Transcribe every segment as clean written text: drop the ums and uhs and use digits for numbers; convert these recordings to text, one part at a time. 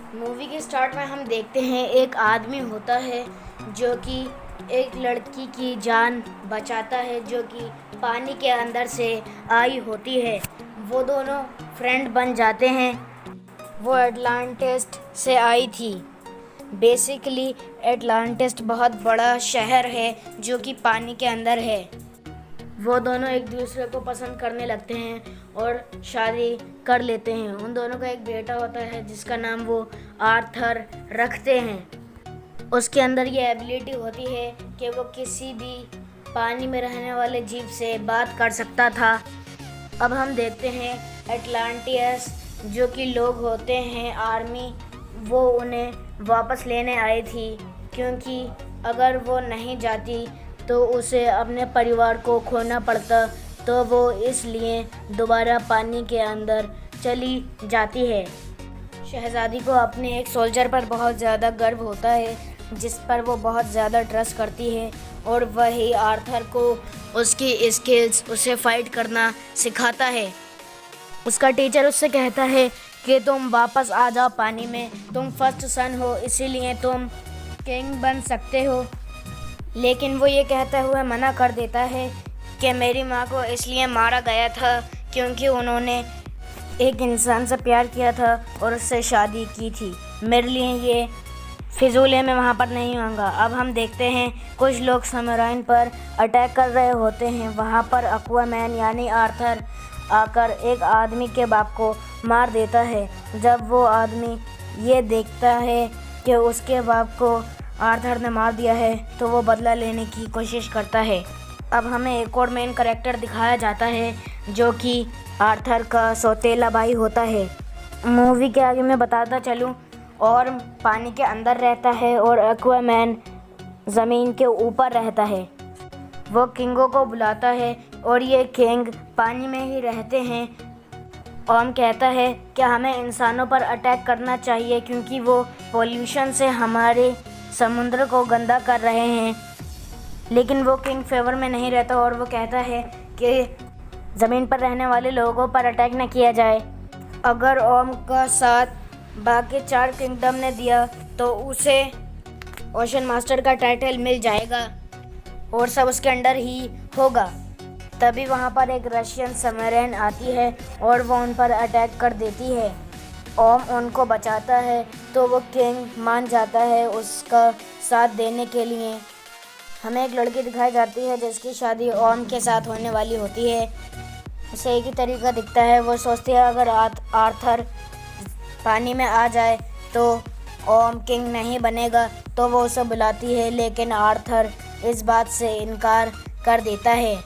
Movie के start में हम देखते हैं एक आदमी होता है जो कि एक लड़की की जान बचाता है जो कि पानी के अंदर से आई होती है। वो दोनों फ्रेंड बन जाते हैं। वो एटलांटिस से आई थी। बेसिकली एटलांटिस बहुत बड़ा शहर है जो कि पानी के अंदर है। वो दोनों एक दूसरे को पसंद करने लगते हैं और शादी कर लेते हैं। उन दोनों का एक बेटा होता है जिसका नाम वो आर्थर रखते हैं। उसके अंदर ये एबिलिटी होती है कि वो किसी भी पानी में रहने वाले जीव से बात कर सकता था। अब हम देखते हैं एटलांटिस जो कि लोग होते हैं आर्मी, वो उन्हें वापस लेने आई थी क्योंकि अगर वो नहीं जाती तो उसे अपने परिवार को खोना पड़ता, तो वो इसलिए दोबारा पानी के अंदर चली जाती है। शहज़ादी को अपने एक सोल्जर पर बहुत ज़्यादा गर्व होता है जिस पर वो बहुत ज़्यादा ट्रस्ट करती है और वही आर्थर को उसकी स्किल्स उसे फाइट करना सिखाता है। उसका टीचर उससे कहता है कि तुम वापस आ जाओ पानी में, तुम फर्स्ट सन हो इसीलिए तुम किंग बन सकते हो। लेकिन वो ये कहता हुआ मना कर देता है कि मेरी माँ को इसलिए मारा गया था क्योंकि उन्होंने एक इंसान से प्यार किया था और उससे शादी की थी। मेरे लिए ये फिजूल है, मैं वहाँ पर नहीं आऊँगा। अब हम देखते हैं कुछ लोग सबमरीन पर अटैक कर रहे होते हैं। वहाँ पर एक्वामैन यानी आर्थर आकर एक आदमी के बाप को मार देता है। जब वो आदमी ये देखता है कि उसके बाप को आर्थर ने मार दिया है तो वो बदला लेने की कोशिश करता है। अब हमें एक और मेन कैरेक्टर दिखाया जाता है जो कि आर्थर का सौतेला भाई होता है। मूवी के आगे मैं बताता चलूँ, और पानी के अंदर रहता है और एक्वामैन ज़मीन के ऊपर रहता है। वो किंगों को बुलाता है और ये किंग पानी में ही रहते हैं। ओम कहता है कि हमें इंसानों पर अटैक करना चाहिए क्योंकि वो पोल्यूशन से हमारे समुद्र को गंदा कर रहे हैं। लेकिन वो किंग फेवर में नहीं रहता और वो कहता है कि ज़मीन पर रहने वाले लोगों पर अटैक न किया जाए। अगर ओम का साथ बाकी 4 किंगडम ने दिया तो उसे ओशन मास्टर का टाइटल मिल जाएगा और सब उसके अंडर ही होगा। तभी वहाँ पर एक रशियन सबमरीन आती है और वो उन पर अटैक कर देती है। ओम उनको बचाता है तो वो किंग मान जाता है उसका साथ देने के लिए। हमें एक लड़की दिखाई जाती है जिसकी शादी ओम के साथ होने वाली होती है। उसे एक ही तरीका दिखता है। वो सोचती है अगर आर्थर पानी में आ जाए तो ओम किंग नहीं बनेगा, तो वो उसे बुलाती है। लेकिन आर्थर इस बात से इनकार कर देता है।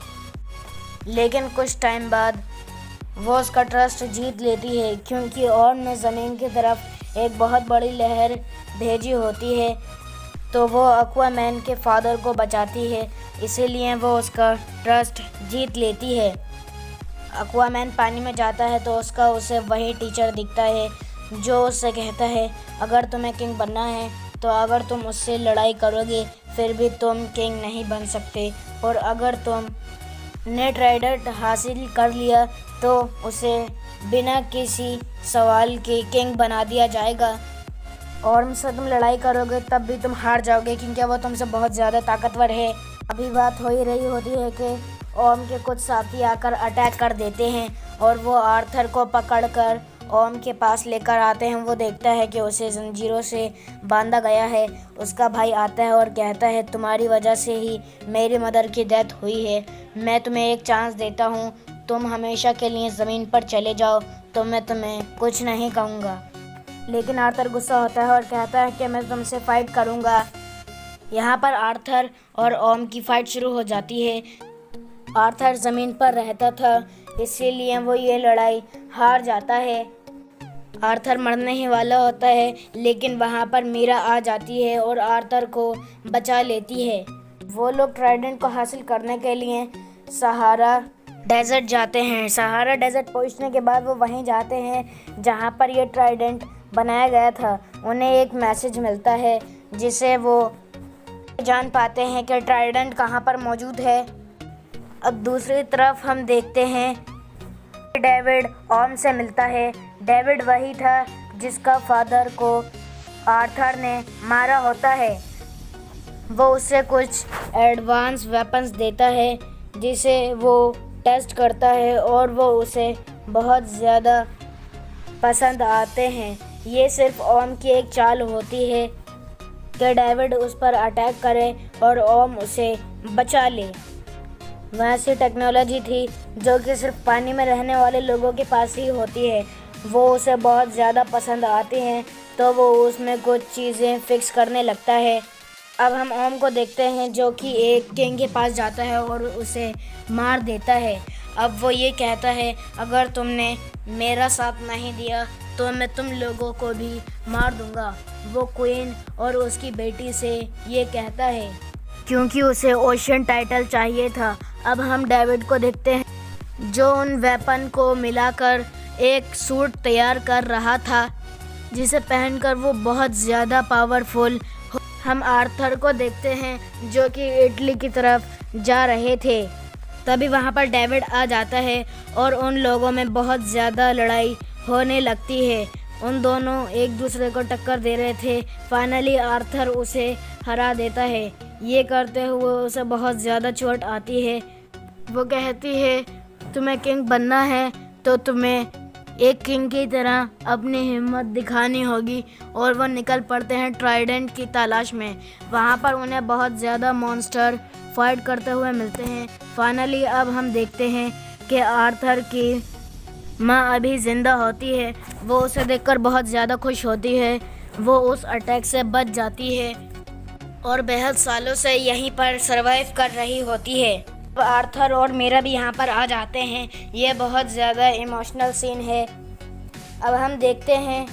लेकिन कुछ टाइम बाद वो उसका ट्रस्ट जीत लेती है क्योंकि ओम ने ज़मीन की तरफ एक बहुत बड़ी लहर भेजी होती है, तो वो एक्वामैन के फादर को बचाती है, इसीलिए वो उसका ट्रस्ट जीत लेती है। एक्वामैन पानी में जाता है तो उसे वही टीचर दिखता है जो उससे कहता है अगर तुम्हें किंग बनना है तो अगर तुम उससे लड़ाई करोगे फिर भी तुम किंग नहीं बन सकते, और अगर तुम ने ट्राइडेंट हासिल कर लिया तो उसे बिना किसी सवाल के किंग बना दिया जाएगा, और मुझसे तुम लड़ाई करोगे तब भी तुम हार जाओगे क्योंकि वो तुमसे बहुत ज़्यादा ताकतवर है। अभी बात हो ही रही होती है कि ओम के कुछ साथी आकर अटैक कर देते हैं और वो आर्थर को पकड़कर ओम के पास लेकर आते हैं। वो देखता है कि उसे जंजीरों से बांधा गया है। उसका भाई आता है और कहता है तुम्हारी वजह से ही मेरी मदर की डेथ हुई है, मैं तुम्हें एक चांस देता हूँ, तुम हमेशा के लिए ज़मीन पर चले जाओ तो मैं तुम्हें कुछ नहीं कहूँगा। लेकिन आर्थर गुस्सा होता है और कहता है कि मैं तुमसे फ़ाइट करूँगा। यहाँ पर आर्थर और ओम की फ़ाइट शुरू हो जाती है। आर्थर ज़मीन पर रहता था इसीलिए वो ये लड़ाई हार जाता है। आर्थर मरने ही वाला होता है लेकिन वहाँ पर मीरा आ जाती है और आर्थर को बचा लेती है। वो लोग ट्राइडेंट को हासिल करने के लिए सहारा डेजर्ट जाते हैं। सहारा डेजर्ट पहुँचने के बाद वो वहीं जाते हैं जहाँ पर ये ट्राइडेंट बनाया गया था। उन्हें एक मैसेज मिलता है जिसे वो जान पाते हैं कि ट्राइडेंट कहाँ पर मौजूद है। अब दूसरी तरफ हम देखते हैं डेविड ओम से मिलता है। डेविड वही था जिसका फादर को आर्थर ने मारा होता है। वो उसे कुछ एडवांस वेपन्स देता है जिसे वो टेस्ट करता है और वो उसे बहुत ज़्यादा पसंद आते हैं। ये सिर्फ ओम की एक चाल होती है कि डेविड उस पर अटैक करे और ओम उसे बचा ले। वैसी टेक्नोलॉजी थी जो कि सिर्फ पानी में रहने वाले लोगों के पास ही होती है। वो उसे बहुत ज़्यादा पसंद आती हैं तो वो उसमें कुछ चीज़ें फिक्स करने लगता है। अब हम ओम को देखते हैं जो कि एक किंग के पास जाता है और उसे मार देता है। अब वो ये कहता है, अगर तुमने मेरा साथ नहीं दिया तो मैं तुम लोगों को भी मार दूंगा। वो क्वीन और उसकी बेटी से ये कहता है क्योंकि उसे ओशियन टाइटल चाहिए था। अब हम डेविड को देखते हैं जो उन वेपन को मिलाकर एक सूट तैयार कर रहा था जिसे पहनकर वो बहुत ज़्यादा पावरफुल। हम आर्थर को देखते हैं जो कि इटली की तरफ जा रहे थे। तभी वहाँ पर डेविड आ जाता है और उन लोगों में बहुत ज़्यादा लड़ाई होने लगती है। उन दोनों एक दूसरे को टक्कर दे रहे थे। फाइनली आर्थर उसे हरा देता है। ये करते हुए उसे बहुत ज़्यादा चोट आती है। वो कहती है, तुम्हें किंग बनना है तो तुम्हें एक किंग की तरह अपनी हिम्मत दिखानी होगी। और वो निकल पड़ते हैं ट्राइडेंट की तलाश में। वहाँ पर उन्हें बहुत ज़्यादा मॉन्स्टर फाइट करते हुए मिलते हैं। फाइनली अब हम देखते हैं कि आर्थर की माँ अभी ज़िंदा होती है। वो उसे देखकर बहुत ज़्यादा खुश होती है। वो उस अटैक से बच जाती है और बेहद सालों से यहीं पर सरवाइव कर रही होती है। अब आर्थर और मीरा भी यहाँ पर आ जाते हैं। ये बहुत ज़्यादा इमोशनल सीन है। अब हम देखते हैं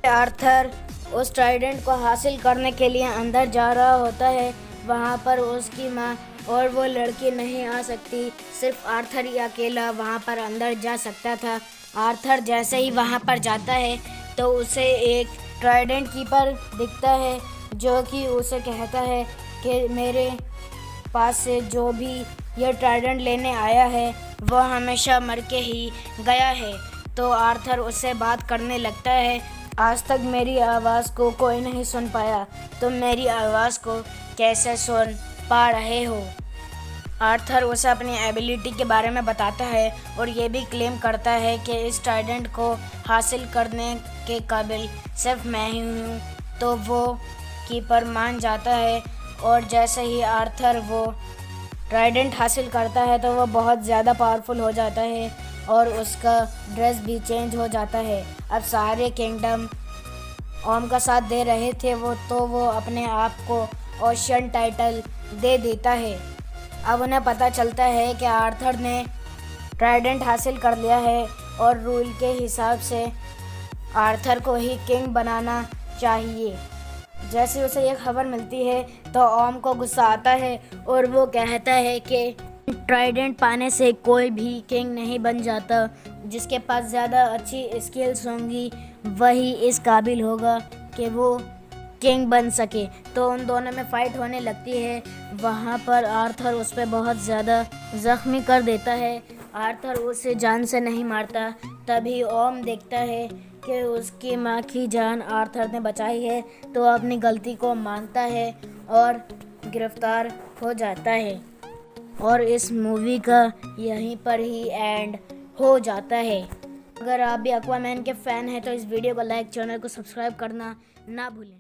आर्थर उस ट्राइडेंट को हासिल करने के लिए अंदर जा रहा होता है। वहाँ पर उसकी माँ और वो लड़की नहीं आ सकती, सिर्फ आर्थर ही अकेला वहाँ पर अंदर जा सकता था। आर्थर जैसे ही वहाँ पर जाता है तो उसे एक ट्राइडेंट कीपर दिखता है जो कि उसे कहता है कि मेरे पास से जो भी ये ट्राइडेंट लेने आया है वो हमेशा मर के ही गया है। तो आर्थर उससे बात करने लगता है, आज तक मेरी आवाज़ को कोई नहीं सुन पाया, तुम मेरी आवाज़ को कैसे सुन पा रहे हो। आर्थर उसे अपनी एबिलिटी के बारे में बताता है और ये भी क्लेम करता है कि इस ट्राइडेंट को हासिल करने के काबिल सिर्फ मैं ही हूँ। तो वो कीपर मान जाता है और जैसे ही आर्थर वो ट्राइडेंट हासिल करता है तो वो बहुत ज़्यादा पावरफुल हो जाता है और उसका ड्रेस भी चेंज हो जाता है। अब सारे किंगडम ओम का साथ दे रहे थे वो अपने आप को ओशियन टाइटल दे देता है। अब उन्हें पता चलता है कि आर्थर ने ट्राइडेंट हासिल कर लिया है और रूल के हिसाब से आर्थर को ही किंग बनाना चाहिए। जैसे उसे ये खबर मिलती है तो ओम को गुस्सा आता है और वो कहता है कि ट्राइडेंट पाने से कोई भी किंग नहीं बन जाता। जिसके पास ज़्यादा अच्छी स्किल्स होंगी वही इस काबिल होगा कि वो किंग बन सके। तो उन दोनों में फ़ाइट होने लगती है। वहाँ पर आर्थर उस पर बहुत ज़्यादा ज़ख्मी कर देता है। आर्थर उसे जान से नहीं मारता। तभी ओम देखता है कि उसकी माँ की जान आर्थर ने बचाई है तो अपनी गलती को मानता है और गिरफ्तार हो जाता है। और इस मूवी का यहीं पर ही एंड हो जाता है। अगर आप भी एक्वामैन के फ़ैन हैं तो इस वीडियो को लाइक, चैनल को सब्सक्राइब करना ना भूलें।